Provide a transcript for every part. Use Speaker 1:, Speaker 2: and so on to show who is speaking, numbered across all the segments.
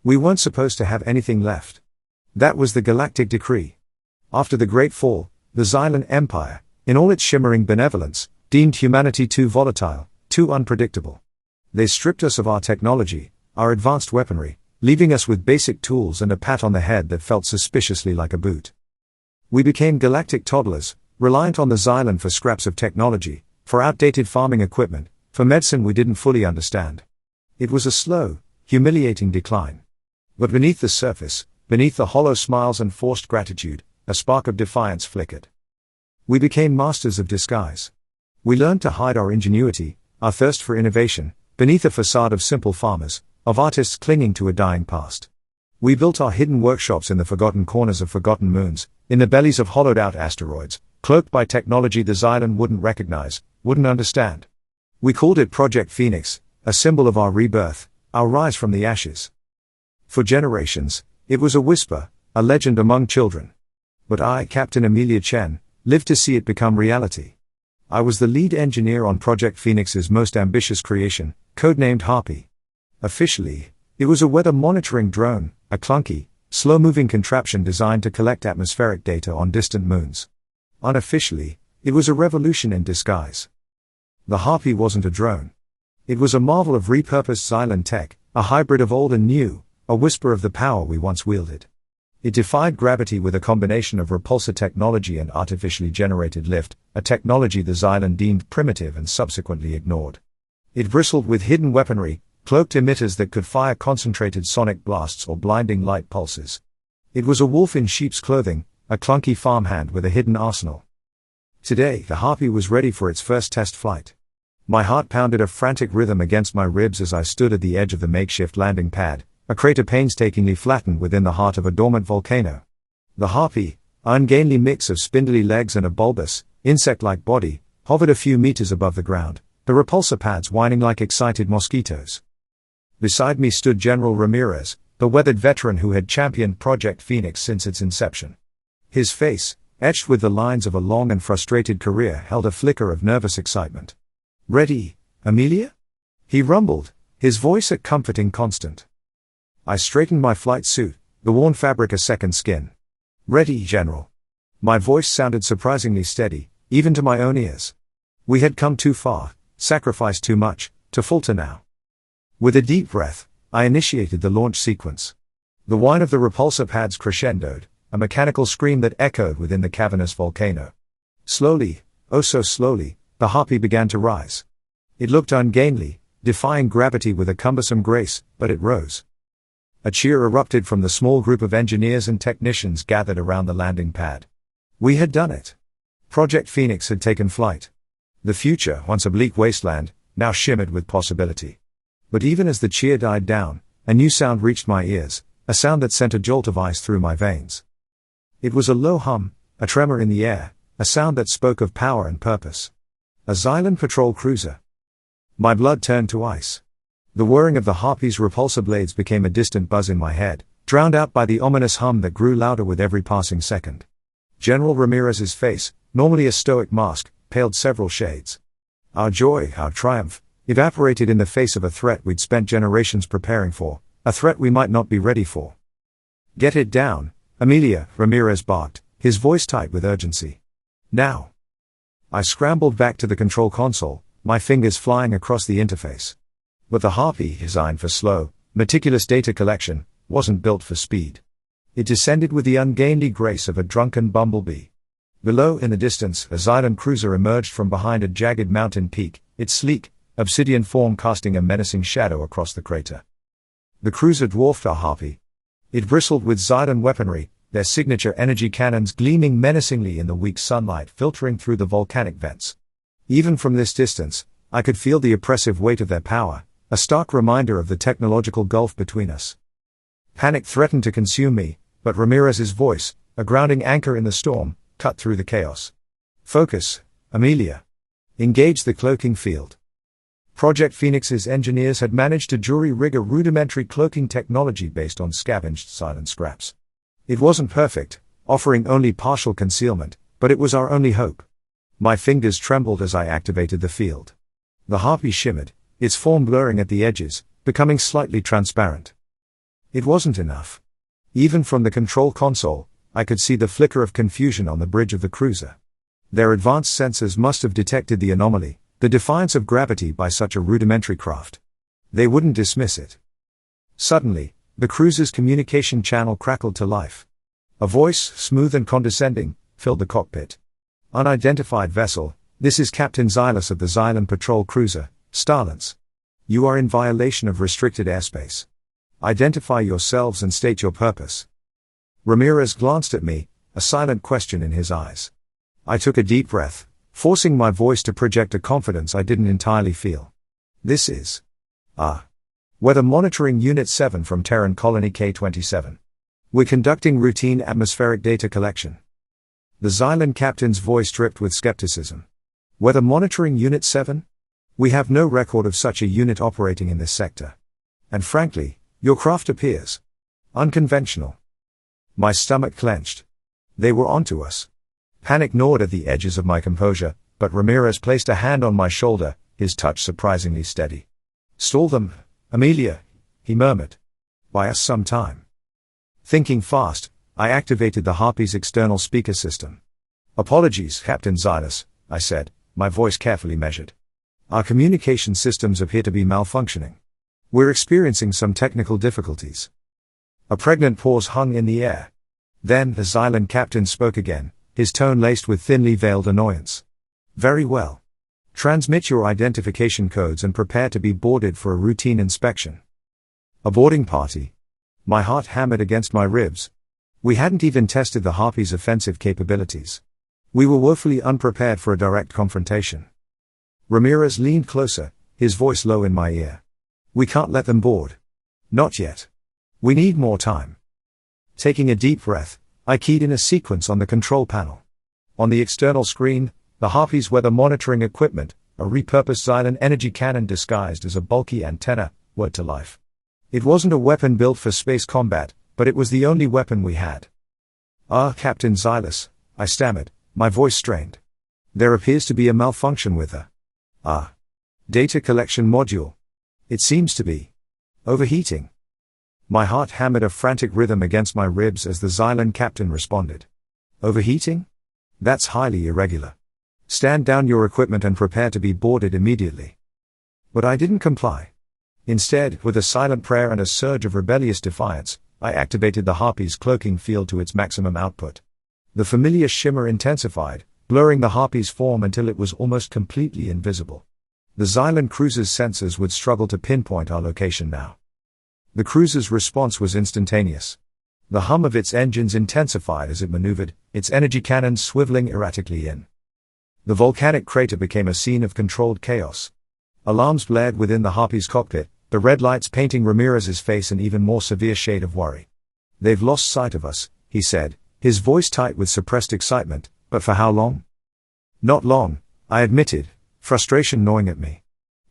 Speaker 1: We weren't supposed to have anything left. That was the Galactic decree. After the Great Fall, the Xylan Empire, in all its shimmering benevolence, deemed humanity too volatile, too unpredictable. They stripped us of our technology, our advanced weaponry, leaving us with basic tools and a pat on the head that felt suspiciously like a boot. We became galactic toddlers, reliant on the Xylan for scraps of technology, for outdated farming equipment, for medicine we didn't fully understand. It was a slow, humiliating decline. But beneath the surface, beneath the hollow smiles and forced gratitude, a spark of defiance flickered. We became masters of disguise. We learned to hide our ingenuity, our thirst for innovation, beneath a facade of simple farmers, of artists clinging to a dying past. We built our hidden workshops in the forgotten corners of forgotten moons, in the bellies of hollowed-out asteroids, cloaked by technology the Xylan wouldn't recognize, wouldn't understand. We called it Project Phoenix, a symbol of our rebirth, our rise from the ashes. For generations, it was a whisper, a legend among children. But I, Captain Amelia Chen, lived to see it become reality. I was the lead engineer on Project Phoenix's most ambitious creation, codenamed Harpy. Officially, it was a weather monitoring drone, a clunky, slow-moving contraption designed to collect atmospheric data on distant moons. Unofficially, it was a revolution in disguise. The Harpy wasn't a drone. It was a marvel of repurposed Xylan tech, a hybrid of old and new, a whisper of the power we once wielded. It defied gravity with a combination of repulsor technology and artificially generated lift, a technology the Xylan deemed primitive and subsequently ignored. It bristled with hidden weaponry, cloaked emitters that could fire concentrated sonic blasts or blinding light pulses. It was a wolf in sheep's clothing, a clunky farmhand with a hidden arsenal. Today, the Harpy was ready for its first test flight. My heart pounded a frantic rhythm against my ribs as I stood at the edge of the makeshift landing pad, a crater painstakingly flattened within the heart of a dormant volcano. The Harpy, an ungainly mix of spindly legs and a bulbous, insect-like body, hovered a few meters above the ground, the repulsor pads whining like excited mosquitoes. Beside me stood General Ramirez, the weathered veteran who had championed Project Phoenix since its inception. His face, etched with the lines of a long and frustrated career, held a flicker of nervous excitement. "Ready, Amelia?" he rumbled, his voice a comforting constant. I straightened my flight suit, the worn fabric a second skin. "Ready, General." My voice sounded surprisingly steady, even to my own ears. We had come too far, sacrificed too much, to falter now. With a deep breath, I initiated the launch sequence. The whine of the repulsor pads crescendoed, a mechanical scream that echoed within the cavernous volcano. Slowly, oh so slowly, the Harpy began to rise. It looked ungainly, defying gravity with a cumbersome grace, but it rose. A cheer erupted from the small group of engineers and technicians gathered around the landing pad. We had done it. Project Phoenix had taken flight. The future, once a bleak wasteland, now shimmered with possibility. But even as the cheer died down, a new sound reached my ears, a sound that sent a jolt of ice through my veins. It was a low hum, a tremor in the air, a sound that spoke of power and purpose. A Xylan patrol cruiser. My blood turned to ice. The whirring of the Harpy's repulsor blades became a distant buzz in my head, drowned out by the ominous hum that grew louder with every passing second. General Ramirez's face, normally a stoic mask, paled several shades. Our joy, our triumph, evaporated in the face of a threat we'd spent generations preparing for, a threat we might not be ready for. "Get it down, Amelia," Ramirez barked, his voice tight with urgency. "Now." I scrambled back to the control console, my fingers flying across the interface. But the Harpy, designed for slow, meticulous data collection, wasn't built for speed. It descended with the ungainly grace of a drunken bumblebee. Below, in the distance, a Xylan cruiser emerged from behind a jagged mountain peak, its sleek, obsidian form casting a menacing shadow across the crater. The cruiser dwarfed our Harpy. It bristled with Xylan weaponry, their signature energy cannons gleaming menacingly in the weak sunlight filtering through the volcanic vents. Even from this distance, I could feel the oppressive weight of their power, a stark reminder of the technological gulf between us. Panic threatened to consume me, but Ramirez's voice, a grounding anchor in the storm, cut through the chaos. "Focus, Amelia. Engage the cloaking field." Project Phoenix's engineers had managed to jury-rig a rudimentary cloaking technology based on scavenged Xylan scraps. It wasn't perfect, offering only partial concealment, but it was our only hope. My fingers trembled as I activated the field. The Harpy shimmered, its form blurring at the edges, becoming slightly transparent. It wasn't enough. Even from the control console, I could see the flicker of confusion on the bridge of the cruiser. Their advanced sensors must have detected the anomaly, the defiance of gravity by such a rudimentary craft. They wouldn't dismiss it. Suddenly, the cruiser's communication channel crackled to life. A voice, smooth and condescending, filled the cockpit. "Unidentified vessel, this is Captain Xylus of the Xylan patrol cruiser, Starlance. You are in violation of restricted airspace. Identify yourselves and state your purpose." Ramirez glanced at me, a silent question in his eyes. I took a deep breath, forcing my voice to project a confidence I didn't entirely feel. "This is Weather Monitoring Unit 7 from Terran Colony K-27. We're conducting routine atmospheric data collection." The Xylan captain's voice dripped with skepticism. "Weather Monitoring Unit 7? We have no record of such a unit operating in this sector. And frankly, your craft appears unconventional." My stomach clenched. They were onto us. Panic gnawed at the edges of my composure, but Ramirez placed a hand on my shoulder, his touch surprisingly steady. "Stall them, Amelia," he murmured. "Buy us some time." Thinking fast, I activated the Harpy's external speaker system. "Apologies, Captain Xylus," I said, my voice carefully measured. "Our communication systems appear to be malfunctioning. We're experiencing some technical difficulties." A pregnant pause hung in the air. Then the Xylan captain spoke again, his tone laced with thinly veiled annoyance. "Very well. Transmit your identification codes and prepare to be boarded for a routine inspection." A boarding party. My heart hammered against my ribs. We hadn't even tested the Harpy's offensive capabilities. We were woefully unprepared for a direct confrontation. Ramirez leaned closer, his voice low in my ear. "We can't let them board. Not yet. We need more time." Taking a deep breath, I keyed in a sequence on the control panel. On the external screen, the Harpy's weather monitoring equipment, a repurposed Xylan energy cannon disguised as a bulky antenna, whirred to life. It wasn't a weapon built for space combat, but it was the only weapon we had. Captain Xylus," I stammered, my voice strained. "There appears to be a malfunction with the data collection module. It seems to be overheating." My heart hammered a frantic rhythm against my ribs as the Xylan captain responded. "Overheating? That's highly irregular. Stand down your equipment and prepare to be boarded immediately." But I didn't comply. Instead, with a silent prayer and a surge of rebellious defiance, I activated the Harpy's cloaking field to its maximum output. The familiar shimmer intensified, blurring the Harpy's form until it was almost completely invisible. The Xylan cruiser's sensors would struggle to pinpoint our location now. The cruiser's response was instantaneous. The hum of its engines intensified as it maneuvered, its energy cannons swiveling erratically in. The volcanic crater became a scene of controlled chaos. Alarms blared within the Harpy's cockpit, the red lights painting Ramirez's face an even more severe shade of worry. "They've lost sight of us," he said, his voice tight with suppressed excitement, "but for how long?" "Not long," I admitted, frustration gnawing at me.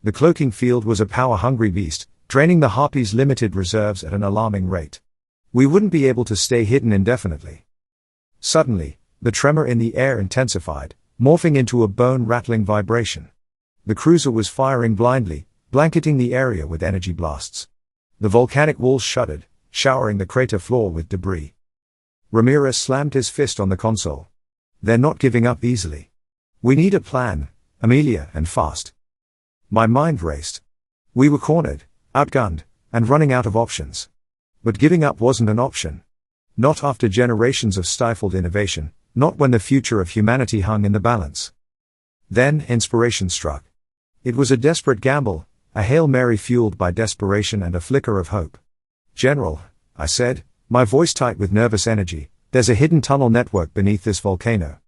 Speaker 1: The cloaking field was a power-hungry beast, draining the Harpy's limited reserves at an alarming rate. We wouldn't be able to stay hidden indefinitely. Suddenly, the tremor in the air intensified, morphing into a bone-rattling vibration. The cruiser was firing blindly, blanketing the area with energy blasts. The volcanic walls shuddered, showering the crater floor with debris. Ramirez slammed his fist on the console. "They're not giving up easily. We need a plan, Amelia, and fast." My mind raced. We were cornered, outgunned, and running out of options. But giving up wasn't an option. Not after generations of stifled innovation, not when the future of humanity hung in the balance. Then inspiration struck. It was a desperate gamble, a Hail Mary fueled by desperation and a flicker of hope. "General," I said, my voice tight with nervous energy, "there's a hidden tunnel network beneath this volcano.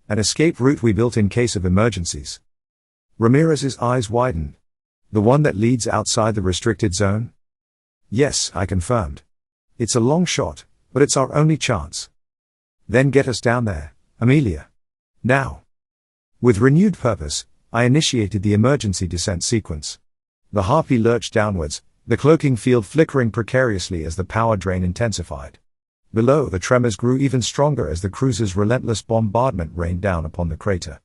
Speaker 1: An escape route we built in case of emergencies." Ramirez's eyes widened. "The one that leads outside the restricted zone?" "Yes," I confirmed. "It's a long shot, but it's our only chance." "Then get us down there, Amelia. Now." With renewed purpose, I initiated the emergency descent sequence. The Harpy lurched downwards, the cloaking field flickering precariously as the power drain intensified. Below, the tremors grew even stronger as the cruiser's relentless bombardment rained down upon the crater.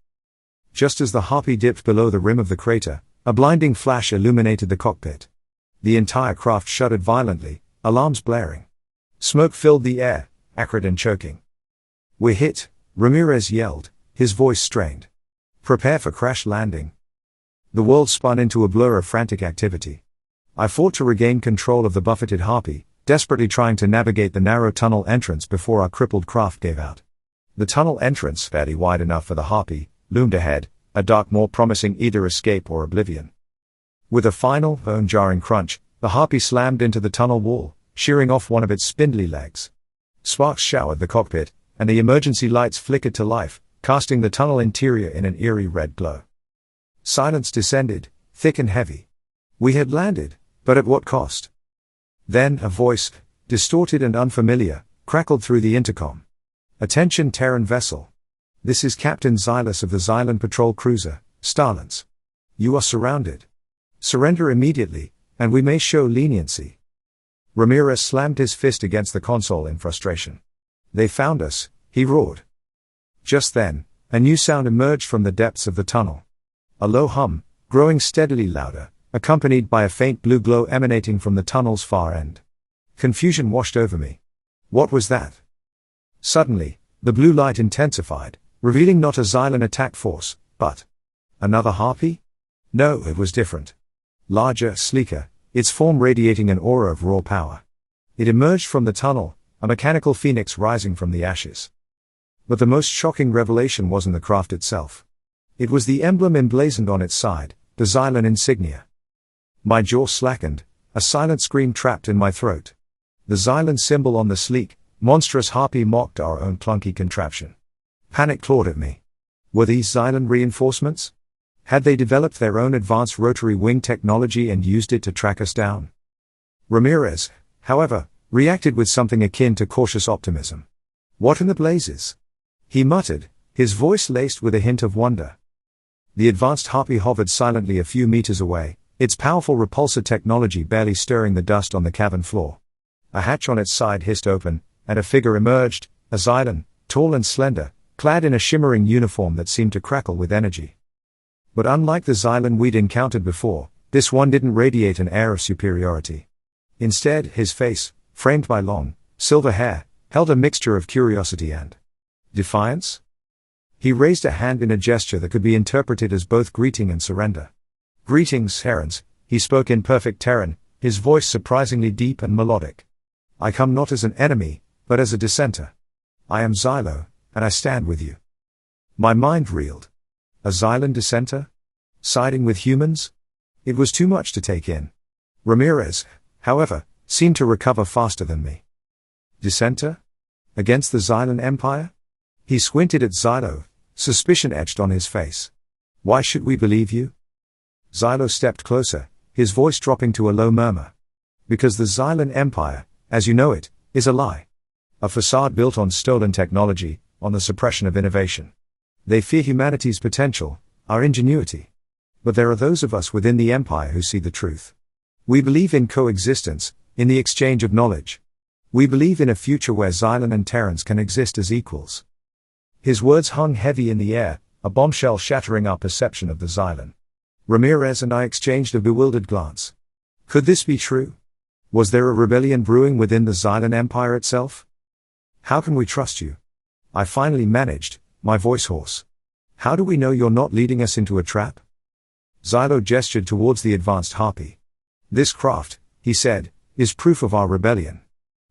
Speaker 1: Just as the Harpy dipped below the rim of the crater, a blinding flash illuminated the cockpit. The entire craft shuddered violently, alarms blaring. Smoke filled the air, acrid and choking. "We're hit," Ramirez yelled, his voice strained. "Prepare for crash landing." The world spun into a blur of frantic activity. I fought to regain control of the buffeted harpy, desperately trying to navigate the narrow tunnel entrance before our crippled craft gave out. The tunnel entrance, barely wide enough for the harpy, loomed ahead, a dark more promising either escape or oblivion. With a final, bone-jarring crunch, the harpy slammed into the tunnel wall, shearing off one of its spindly legs. Sparks showered the cockpit, and the emergency lights flickered to life, casting the tunnel interior in an eerie red glow. Silence descended, thick and heavy. We had landed, but at what cost? Then a voice, distorted and unfamiliar, crackled through the intercom. "Attention Terran vessel. This is Captain Xylus of the Xylan patrol cruiser, Starlens. You are surrounded. Surrender immediately, and we may show leniency." Ramirez slammed his fist against the console in frustration. "They found us," he roared. Just then, a new sound emerged from the depths of the tunnel. A low hum, growing steadily louder, accompanied by a faint blue glow emanating from the tunnel's far end. Confusion washed over me. What was that? Suddenly, the blue light intensified, revealing not a Xylan attack force, but another harpy? No, it was different. Larger, sleeker, its form radiating an aura of raw power. It emerged from the tunnel, a mechanical phoenix rising from the ashes. But the most shocking revelation wasn't the craft itself. It was the emblem emblazoned on its side, the Xylan insignia. My jaw slackened, a silent scream trapped in my throat. The Xylan symbol on the sleek, monstrous harpy mocked our own clunky contraption. Panic clawed at me. Were these Xylan reinforcements? Had they developed their own advanced rotary wing technology and used it to track us down? Ramirez, however, reacted with something akin to cautious optimism. "What in the blazes?" he muttered, his voice laced with a hint of wonder. The advanced harpy hovered silently a few meters away, its powerful repulsor technology barely stirring the dust on the cabin floor. A hatch on its side hissed open, and a figure emerged, a Xylan, tall and slender, clad in a shimmering uniform that seemed to crackle with energy. But unlike the Xylan we'd encountered before, this one didn't radiate an air of superiority. Instead, his face, framed by long, silver hair, held a mixture of curiosity and defiance. He raised a hand in a gesture that could be interpreted as both greeting and surrender. "Greetings, Terrans," he spoke in perfect Terran, his voice surprisingly deep and melodic. "I come not as an enemy, but as a dissenter. I am Xylo, and I stand with you." My mind reeled. A Xylan dissenter? Siding with humans? It was too much to take in. Ramirez, however, seemed to recover faster than me. Dissenter? Against the Xylan Empire? He squinted at Xylo, suspicion etched on his face. "Why should we believe you?" Xylo stepped closer, his voice dropping to a low murmur. "Because the Xylan Empire, as you know it, is a lie. A facade built on stolen technology, on the suppression of innovation. They fear humanity's potential, our ingenuity. But there are those of us within the Empire who see the truth. We believe in coexistence, in the exchange of knowledge. We believe in a future where Xylan and Terrans can exist as equals." His words hung heavy in the air, a bombshell shattering our perception of the Xylan. Ramirez and I exchanged a bewildered glance. Could this be true? Was there a rebellion brewing within the Xylan Empire itself? "How can we trust you?" I finally managed, my voice hoarse. "How do we know you're not leading us into a trap?" Xylo gestured towards the advanced harpy. "This craft," he said, "is proof of our rebellion.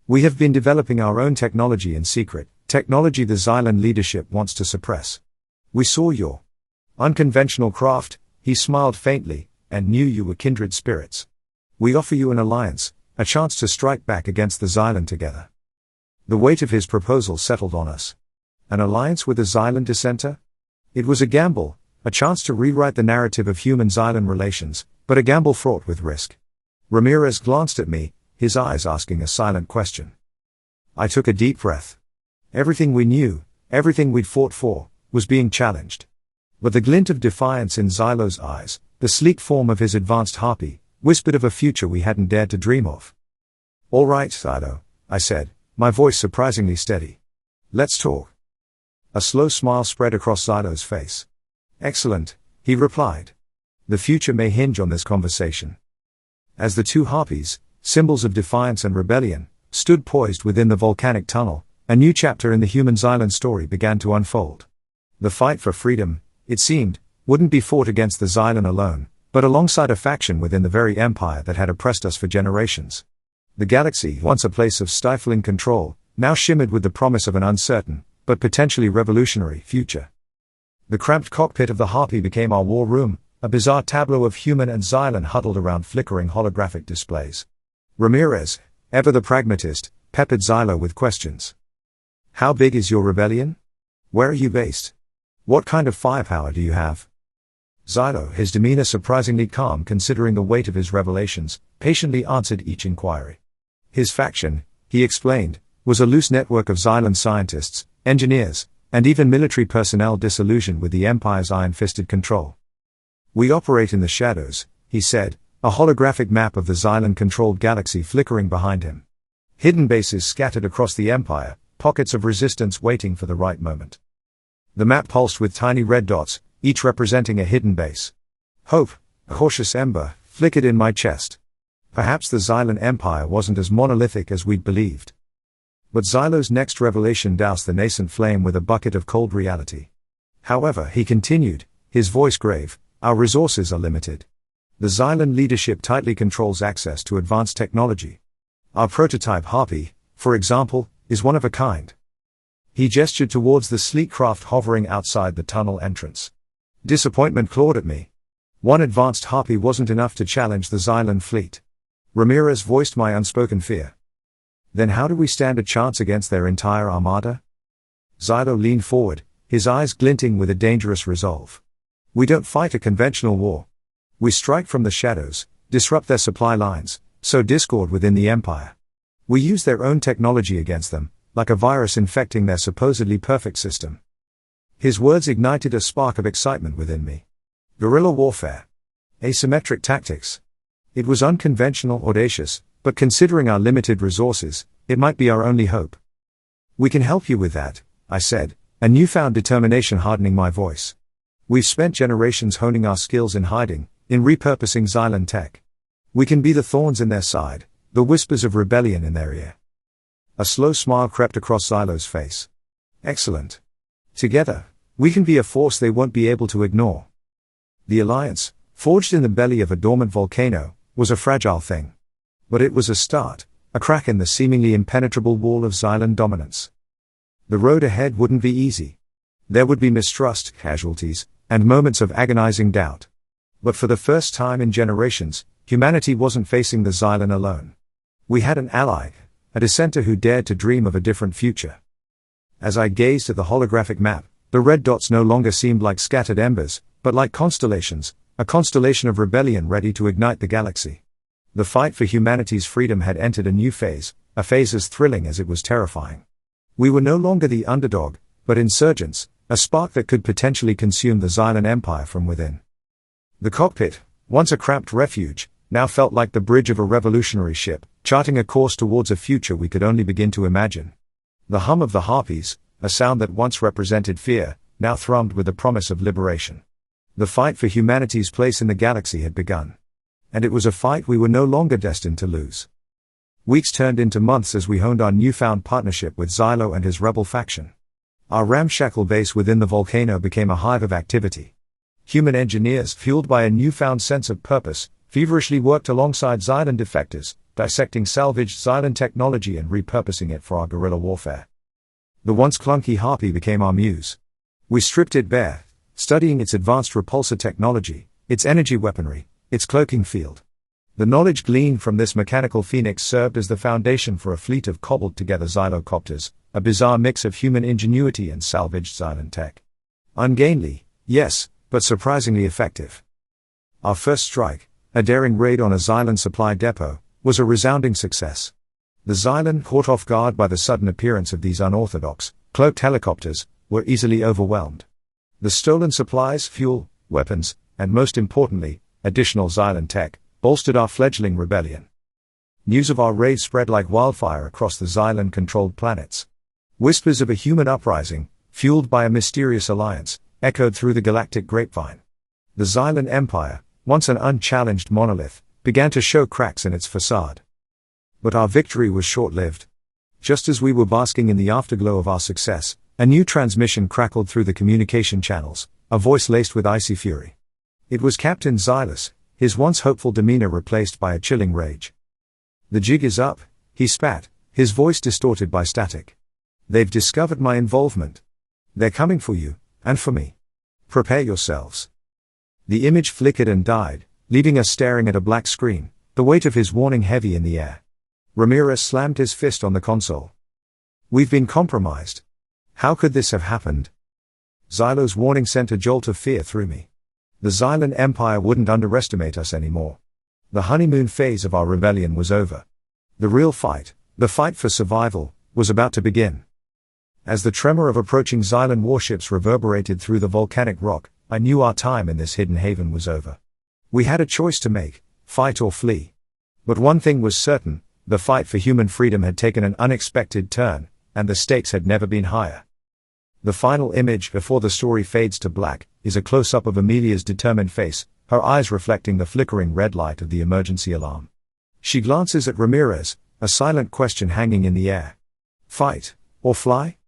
Speaker 1: We have been developing our own technology in secret, technology the Xylan leadership wants to suppress. We saw your unconventional craft," he smiled faintly, "and knew you were kindred spirits. We offer you an alliance, a chance to strike back against the Xylan together." The weight of his proposal settled on us. An alliance with a Xylan dissenter? It was a gamble, a chance to rewrite the narrative of human-Xylan relations, but a gamble fraught with risk. Ramirez glanced at me, his eyes asking a silent question. I took a deep breath. Everything we knew, everything we'd fought for, was being challenged. But the glint of defiance in Xylo's eyes, the sleek form of his advanced harpy, whispered of a future we hadn't dared to dream of. "All right, Xylo," I said, my voice surprisingly steady. "Let's talk." A slow smile spread across Xylo's face. "Excellent," he replied. "The future may hinge on this conversation." As the two harpies, symbols of defiance and rebellion, stood poised within the volcanic tunnel. A new chapter in the human Xylan story began to unfold. The fight for freedom, it seemed, wouldn't be fought against the Xylan alone, but alongside a faction within the very empire that had oppressed us for generations. The galaxy, once a place of stifling control, now shimmered with the promise of an uncertain, but potentially revolutionary, future. The cramped cockpit of the Harpy became our war room, a bizarre tableau of human and Xylan huddled around flickering holographic displays. Ramirez, ever the pragmatist, peppered Xylo with questions. How big is your rebellion? Where are you based? What kind of firepower do you have? Xylo, his demeanor surprisingly calm considering the weight of his revelations, patiently answered each inquiry. His faction, he explained, was a loose network of Xylan scientists, engineers, and even military personnel disillusioned with the Empire's iron-fisted control. We operate in the shadows, he said, a holographic map of the Xylan-controlled galaxy flickering behind him. Hidden bases scattered across the Empire, pockets of resistance waiting for the right moment. The map pulsed with tiny red dots, each representing a hidden base. Hope, a cautious ember, flickered in my chest. Perhaps the Xylan Empire wasn't as monolithic as we'd believed. But Xylo's next revelation doused the nascent flame with a bucket of cold reality. However, he continued, his voice grave, our resources are limited. The Xylan leadership tightly controls access to advanced technology. Our prototype Harpy, for example, is one of a kind. He gestured towards the sleek craft hovering outside the tunnel entrance. Disappointment clawed at me. One advanced Harpy wasn't enough to challenge the Xylan fleet. Ramirez voiced my unspoken fear. Then how do we stand a chance against their entire armada? Xylo leaned forward, his eyes glinting with a dangerous resolve. We don't fight a conventional war. We strike from the shadows, disrupt their supply lines, sow discord within the Empire. We use their own technology against them, like a virus infecting their supposedly perfect system. His words ignited a spark of excitement within me. Guerrilla warfare. Asymmetric tactics. It was unconventional, audacious, but considering our limited resources, it might be our only hope. We can help you with that, I said, a newfound determination hardening my voice. We've spent generations honing our skills in hiding, in repurposing Xylan tech. We can be the thorns in their side, the whispers of rebellion in their ear. A slow smile crept across Xylo's face. Excellent. Together, we can be a force they won't be able to ignore. The alliance, forged in the belly of a dormant volcano, was a fragile thing. But it was a start, a crack in the seemingly impenetrable wall of Xylan dominance. The road ahead wouldn't be easy. There would be mistrust, casualties, and moments of agonizing doubt. But for the first time in generations, humanity wasn't facing the Xylan alone. We had an ally, a dissenter who dared to dream of a different future. As I gazed at the holographic map, the red dots no longer seemed like scattered embers, but like constellations, a constellation of rebellion ready to ignite the galaxy. The fight for humanity's freedom had entered a new phase, a phase as thrilling as it was terrifying. We were no longer the underdog, but insurgents, a spark that could potentially consume the Xylan Empire from within. The cockpit, once a cramped refuge, now felt like the bridge of a revolutionary ship, charting a course towards a future we could only begin to imagine. The hum of the harpies, a sound that once represented fear, now thrummed with the promise of liberation. The fight for humanity's place in the galaxy had begun. And it was a fight we were no longer destined to lose. Weeks turned into months as we honed our newfound partnership with Xylo and his rebel faction. Our ramshackle base within the volcano became a hive of activity. Human engineers, fueled by a newfound sense of purpose, feverishly worked alongside Xylan defectors, dissecting salvaged Xylan technology and repurposing it for our guerrilla warfare. The once clunky Harpy became our muse. We stripped it bare, studying its advanced repulsor technology, its energy weaponry, its cloaking field. The knowledge gleaned from this mechanical phoenix served as the foundation for a fleet of cobbled-together xylocopters, a bizarre mix of human ingenuity and salvaged Xylan tech. Ungainly, yes, but surprisingly effective. Our first strike, a daring raid on a Xylan supply depot, was a resounding success. The Xylan, caught off guard by the sudden appearance of these unorthodox, cloaked helicopters, were easily overwhelmed. The stolen supplies, fuel, weapons, and most importantly, additional Xylan tech, bolstered our fledgling rebellion. News of our raid spread like wildfire across the Xylan-controlled planets. Whispers of a human uprising, fueled by a mysterious alliance, echoed through the galactic grapevine. The Xylan Empire, once an unchallenged monolith, began to show cracks in its facade. But our victory was short-lived. Just as we were basking in the afterglow of our success, a new transmission crackled through the communication channels, a voice laced with icy fury. It was Captain Xylus, his once hopeful demeanor replaced by a chilling rage. "The jig is up," he spat, his voice distorted by static. "They've discovered my involvement. They're coming for you, and for me. Prepare yourselves." The image flickered and died, leaving us staring at a black screen, the weight of his warning heavy in the air. Ramirez slammed his fist on the console. "We've been compromised. How could this have happened?" Xylo's warning sent a jolt of fear through me. The Xylan Empire wouldn't underestimate us anymore. The honeymoon phase of our rebellion was over. The real fight, the fight for survival, was about to begin. As the tremor of approaching Xylan warships reverberated through the volcanic rock, I knew our time in this hidden haven was over. We had a choice to make, fight or flee. But one thing was certain, the fight for human freedom had taken an unexpected turn, and the stakes had never been higher. The final image before the story fades to black is a close-up of Amelia's determined face, her eyes reflecting the flickering red light of the emergency alarm. She glances at Ramirez, a silent question hanging in the air. Fight or fly?